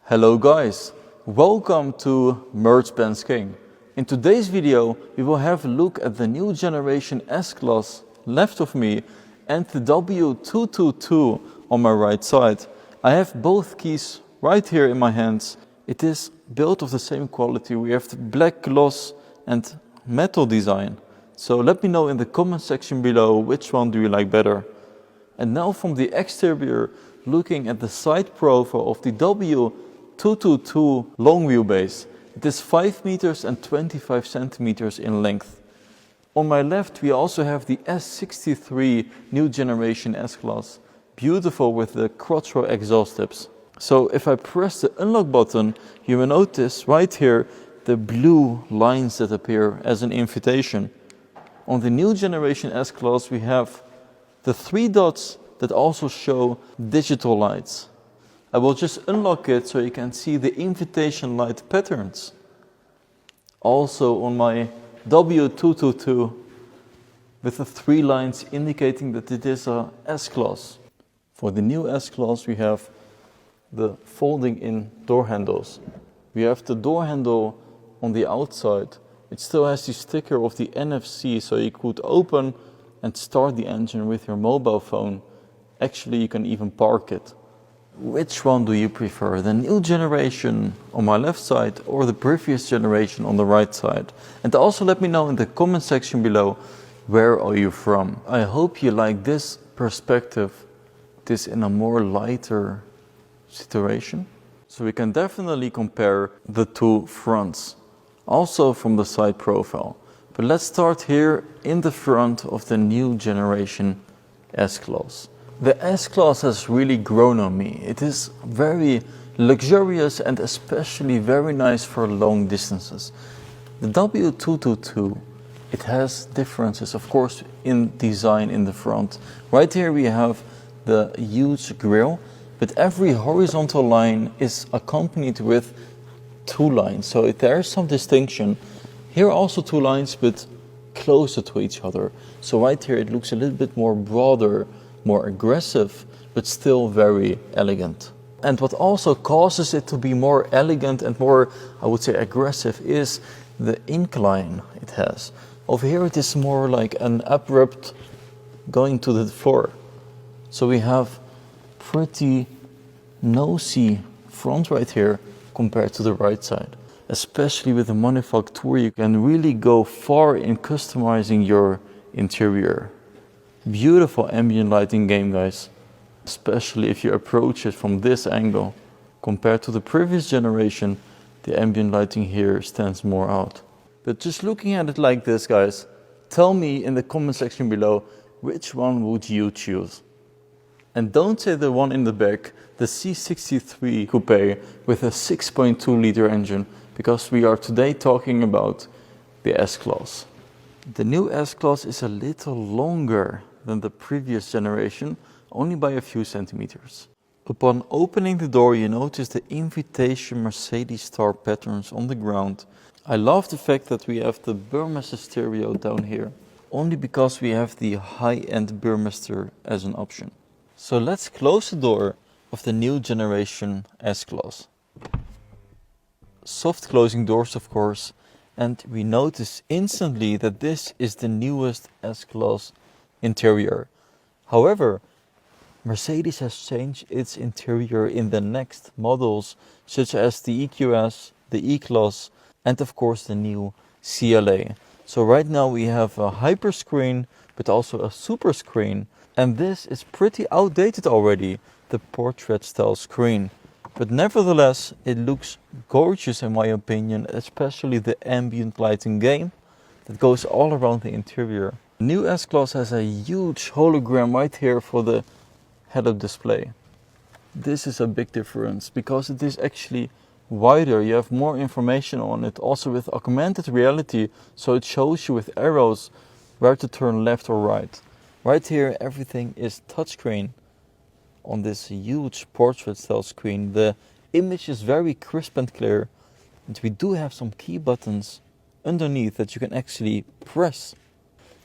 Hello guys, welcome to Mercedes-Benz King. In today's video we will have a look at the new generation S-Class left of me and the W222 on my right side. I have both keys right here in my hands. It is built of the same quality. We have the black gloss and metal design. So let me know in the comment section below which one do you like better. And now from the exterior, looking at the side profile of the W222 long wheelbase. It is 5 meters and 25 centimeters in length. On my left we also have the S63 new generation S-Class. Beautiful with the quattro exhaust tips. So if I press the unlock button, you will notice right here the blue lines that appear as an invitation. On the new generation S-Class we have the 3 dots that also show digital lights. I will just unlock it so you can see the invitation light patterns. Also on my W222 with the 3 lines indicating that it is a S-Class. For the new S-Class we have the folding in door handles. We have the door handle on the outside. It still has the sticker of the NFC, so you could open and start the engine with your mobile phone. Actually, you can even park it. Which one do you prefer? The new generation on my left side or the previous generation on the right side? And also let me know in the comment section below, where are you from? I hope you like this perspective, this in a more lighter situation. So we can definitely compare the two fronts, also from the side profile. But let's start here in the front of the new generation S-Class. The S-Class has really grown on me. It is very luxurious and especially very nice for long distances. The W222, it has differences, of course, in design in the front. Right here we have the huge grille, but every horizontal line is accompanied with 2 lines. So there is some distinction. Here also 2 lines, but closer to each other. So right here it looks a little bit more broader, more aggressive, but still very elegant. And what also causes it to be more elegant and more, I would say, aggressive is the incline it has. Over here it is more like an abrupt going to the floor. So we have pretty nosy front right here compared to the right side. Especially with the Manufaktur, you can really go far in customizing your interior. Beautiful ambient lighting game, guys. Especially if you approach it from this angle. Compared to the previous generation, the ambient lighting here stands more out. But just looking at it like this, guys, tell me in the comment section below, which one would you choose? And don't say the one in the back, the C63 coupe with a 6.2 liter engine, because we are today talking about the S-Class. The new S-Class is a little longer than the previous generation, only by a few centimeters. Upon opening the door, you notice the invitation Mercedes star patterns on the ground. I love the fact that we have the Burmester stereo down here, only because we have the high-end Burmester as an option. So let's close the door of the new generation S-Class. Soft closing doors, of course, and we notice instantly that this is the newest S-Class interior. However, Mercedes has changed its interior in the next models, such as the EQS, the E-Class, and of course the new CLA. So right now we have a hyper screen, but also a super screen. And this is pretty outdated already, the portrait style screen. But nevertheless, it looks gorgeous in my opinion, especially the ambient lighting game that goes all around the interior. The new S-Class has a huge hologram right here for the head-up display. This is a big difference because it is actually wider. You have more information on it, also with augmented reality, so it shows you with arrows where to turn left or right. Right here everything is touchscreen. On this huge portrait style screen, the image is very crisp and clear, and we do have some key buttons underneath that you can actually press.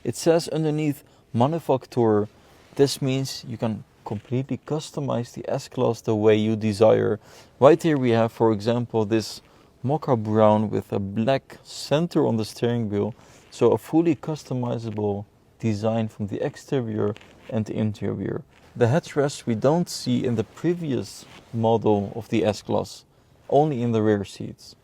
It says underneath Manufaktur. This means you can completely customize the S-Class the way you desire. Right here we have, for example, this mocha brown with a black center on the steering wheel. So a fully customizable design from the exterior and the interior. The headrest we don't see in the previous model of the S-Class, only in the rear seats.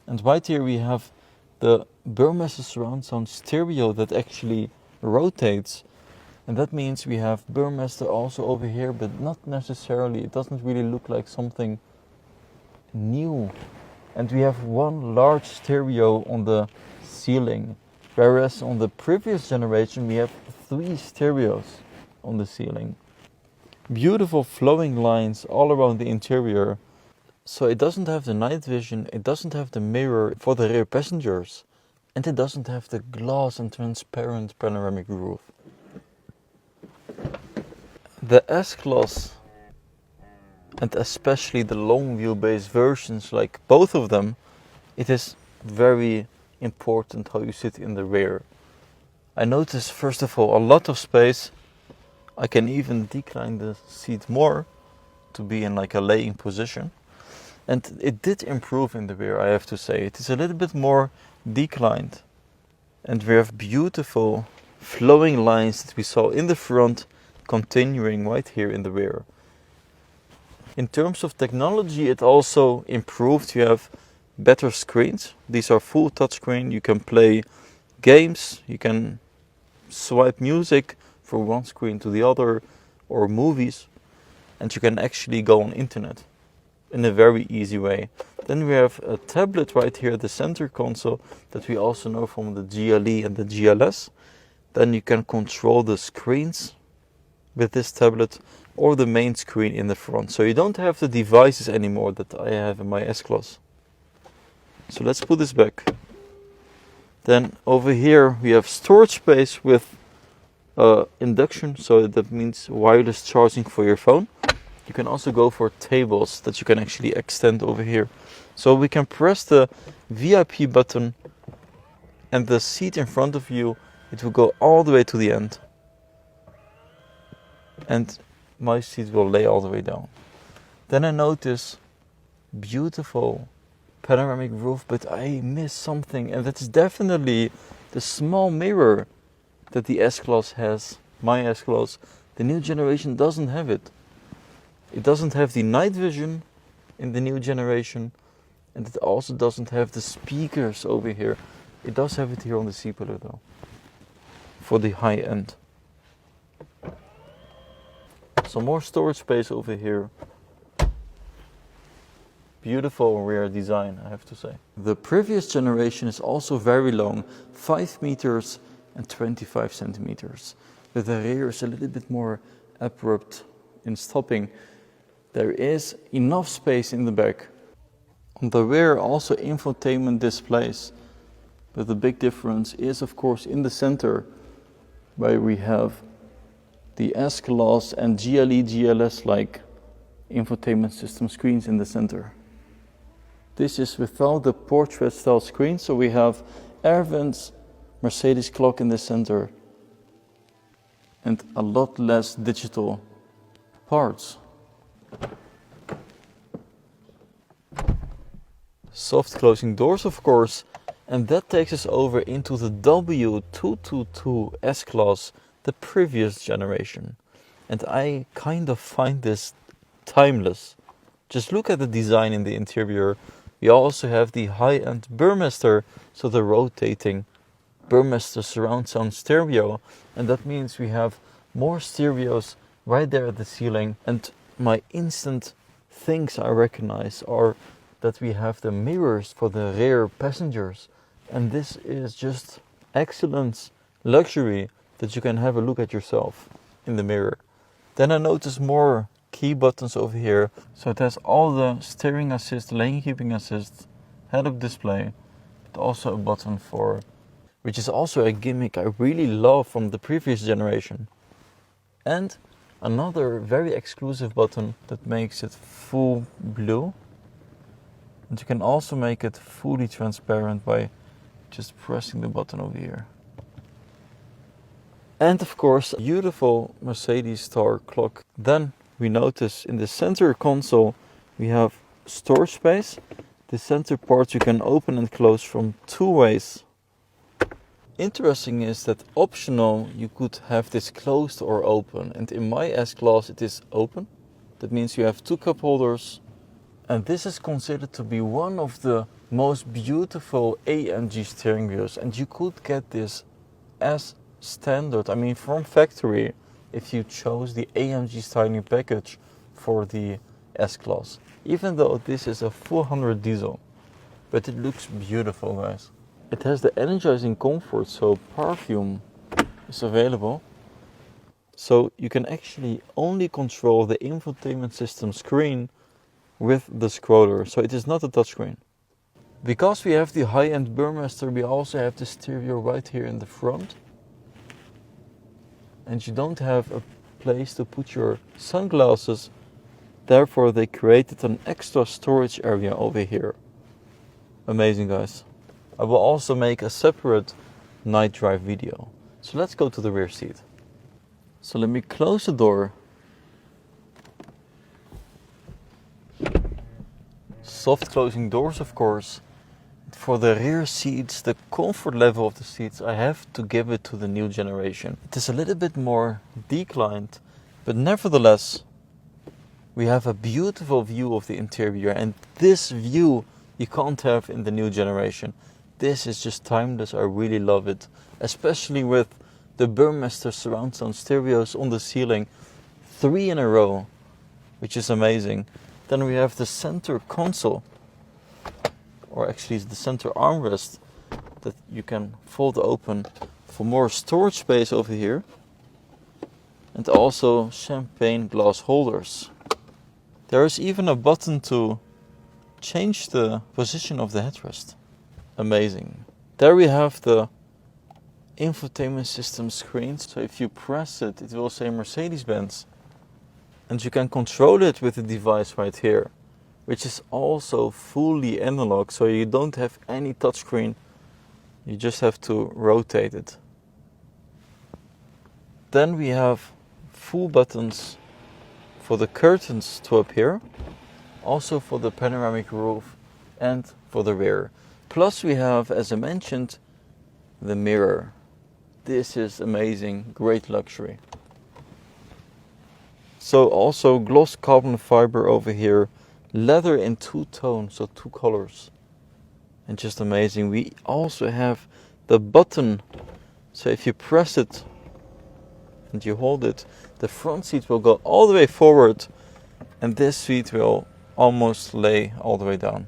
And right here we have the Burmester surround sound stereo that actually rotates. And that means we have Burmester also over here, but not necessarily, it doesn't really look like something new. And we have one large stereo on the ceiling, whereas on the previous generation we have 3 stereos on the ceiling. Beautiful flowing lines all around the interior. So it doesn't have the night vision, it doesn't have the mirror for the rear passengers, and it doesn't have the glass and transparent panoramic roof. The S-Class, and especially the long wheelbase versions like both of them, it is very important how you sit in the rear. I notice first of all a lot of space. I can even decline the seat more to be in like a laying position. And it did improve in the rear, I have to say. It is a little bit more declined. And we have beautiful flowing lines that we saw in the front continuing right here in the rear. In terms of technology, it also improved. You have better screens. These are full touchscreen. You can play games. You can swipe music from one screen to the other, or movies. And you can actually go on internet in a very easy way. Then we have a tablet right here at the center console that we also know from the GLE and the GLS. Then you can control the screens with this tablet or the main screen in the front. So you don't have the devices anymore that I have in my S-Class. So let's put this back. Then over here we have storage space with induction, so that means wireless charging for your phone. You can also go for tables that you can actually extend over here. So we can press the VIP button and the seat in front of you, it will go all the way to the end. And my seat will lay all the way down. Then I notice beautiful panoramic roof, but I miss something, and that is definitely the small mirror that the S-Class has, my S-Class. The new generation doesn't have it. It doesn't have the night vision in the new generation, and it also doesn't have the speakers over here. It does have it here on the C-pillar though, for the high end. Some more storage space over here. Beautiful rear design, I have to say. The previous generation is also very long, 5 meters and 25 centimeters. But the rear is a little bit more abrupt in stopping. There is enough space in the back. On the rear also infotainment displays. But the big difference is of course in the center, where we have the S-Class and GLE, GLS like infotainment system screens in the center. This is without the portrait style screen, so we have air vents, Mercedes clock in the center, and a lot less digital parts. Soft closing doors, of course, and that takes us over into the W222 S-Class, the previous generation. And I kind of find this timeless. Just look at the design in the interior. We also have the high-end Burmester, so the rotating Burmester surround sound stereo, and that means we have more stereos right there at the ceiling. And my instant things I recognize are that we have the mirrors for the rear passengers, and this is just excellence, luxury, that you can have a look at yourself in the mirror. Then I notice more key buttons over here. So it has all the steering assist, lane keeping assist, head-up display, but also a button for, which is also a gimmick I really love from the previous generation. And another very exclusive button that makes it full blue. And you can also make it fully transparent by just pressing the button over here. And of course, a beautiful Mercedes star clock. Then we notice in the center console we have storage space. The center part you can open and close from two ways. Interesting is that optional you could have this closed or open, and in my S-Class it is open. That means you have two cup holders, and this is considered to be one of the most beautiful AMG steering wheels, and you could get this as standard, I mean from factory, if you chose the AMG styling package for the S-Class. Even though this is a 400 diesel, but it looks beautiful, guys. It has the energizing comfort, so perfume is available. So you can actually only control the infotainment system screen with the scroller, so it is not a touchscreen. Because we have the high-end Burmester, we also have the stereo right here in the front. And you don't have a place to put your sunglasses, therefore they created an extra storage area over here. Amazing, guys. I will also make a separate night drive video. So let's go to the rear seat. So let me close the door. Soft closing doors, of course. For the rear seats, the comfort level of the seats, I have to give it to the new generation. It is a little bit more declined, but nevertheless, we have a beautiful view of the interior, and this view you can't have in the new generation. This is just timeless. I really love it, especially with the Burmester surround sound stereos on the ceiling, 3 in a row, which is amazing. Then we have the center console, or actually it's the center armrest that you can fold open for more storage space over here, and also champagne glass holders. There is even a button to change the position of the headrest. Amazing. There we have the infotainment system screen, so if you press it, it will say Mercedes-Benz, and you can control it with the device right here, which is also fully analog, so you don't have any touchscreen, you just have to rotate it. Then we have full buttons for the curtains to appear, also for the panoramic roof and for the rear. Plus we have, as I mentioned, the mirror. This is amazing, great luxury. So also gloss carbon fiber over here, leather in 2 tones, so 2 colors, and just amazing. We also have the button, so if you press it and you hold it, the front seat will go all the way forward, and this seat will almost lay all the way down.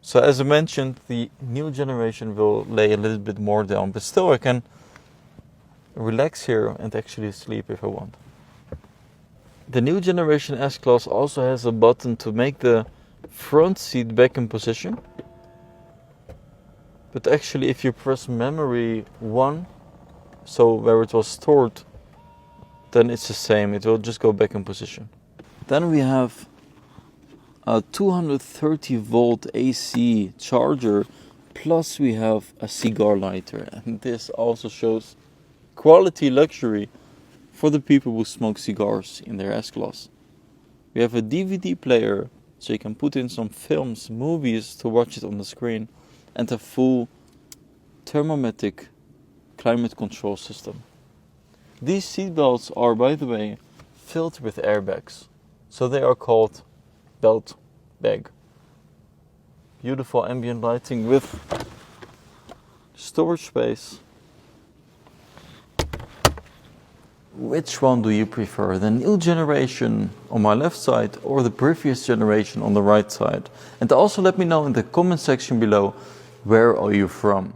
So as I mentioned, the new generation will lay a little bit more down, but still I can relax here and actually sleep if I want. The new generation S-Class also has a button to make the front seat back in position. But actually if you press memory 1, so where it was stored, then it's the same, it will just go back in position. Then we have a 230 volt AC charger, plus we have a cigar lighter, and this also shows quality luxury for the people who smoke cigars in their S-Class. We have a DVD player, so you can put in some films, movies to watch it on the screen, and a full thermometric climate control system. These seatbelts are, by the way, filled with airbags, so they are called belt bag. Beautiful ambient lighting with storage space. Which one do you prefer? The new generation on my left side or the previous generation on the right side? And also let me know in the comment section below, where are you from?